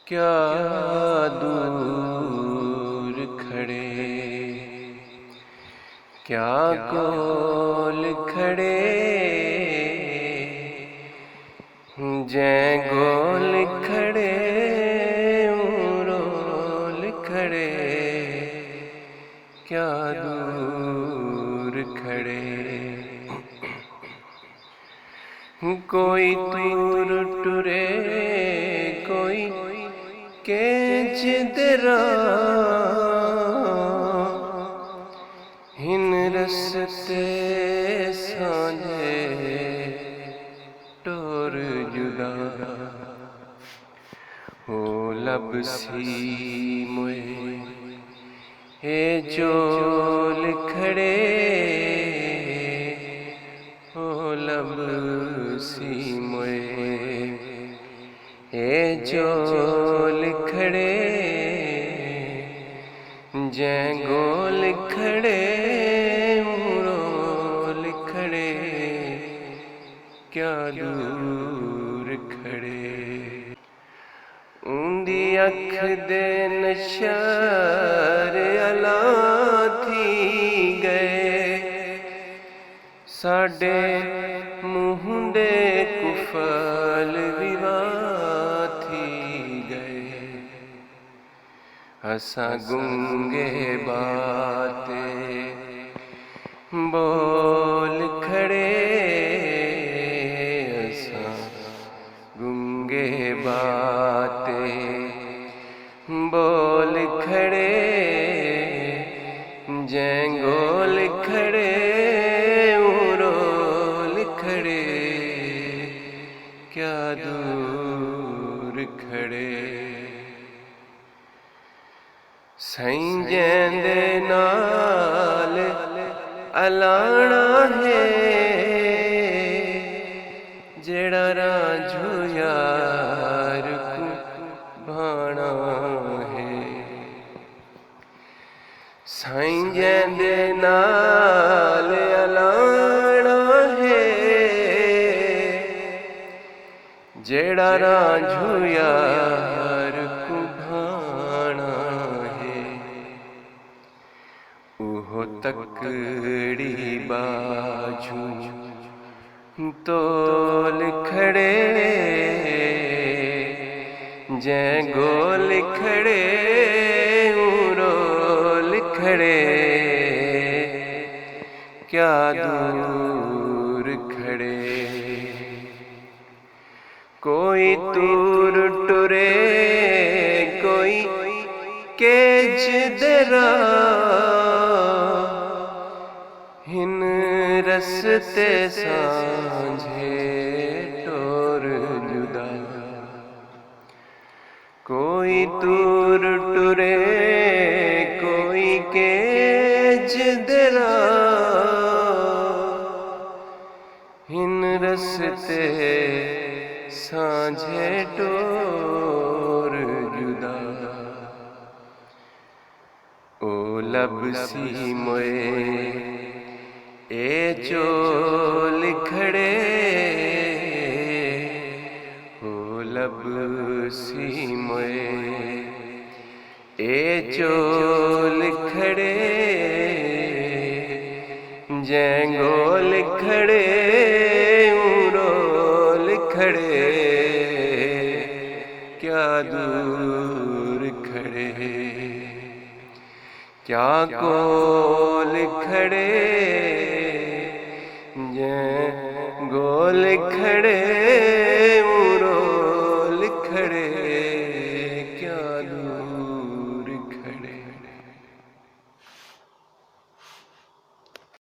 क्या दूर खड़े, क्या कोल खड़े, जै गोल खड़े रोल खड़े, क्या दूर खड़े। कोई दूर टुरे कोई केंच दरा, हिन रस्ते सांझे टोर जुदा, हो लब सी मोए हे चोल खड़े, हो लब सी मोए हे चोल खड़े, जै गोल खड़े रोल खड़े, क्या दूर खड़े। उंदी अख दे नशर अला थी गए, साडे मुँह दे कुफल विवाह थी गए, असा गुंगे बाते बोल खड़े, असा गुंगे बाते बोल खड़े, जै गोल खड़े रोल खड़े, क्या दूर खड़े। संजैं दे नाल अलाना है, जेड़ा रांझू यार को भाना है। संजैं दे नाल अलाना है, जेड़ा रांझू यार को भाना है। ओहो तकड़ी बाजू तोल खड़े, जै गोल खड़े रोल खड़े, क्या दूर खड़े। कोई दूर टुरे कोई केज दरा, हिन रस्ते सांझे टोर जुदा, कोई दूर टुरे कोई केज दरा, हिन रस्ते सांझे टोर जुदा, ओ लब सी मोए ए चोल खड़े, हो लब सी मोए ए चोल खड़े, जै गोल खड़े रोल खड़े, क्या दूर खड़े। क्या कोल खड़े, जै गोल खड़े रोल खड़े, क्या दूर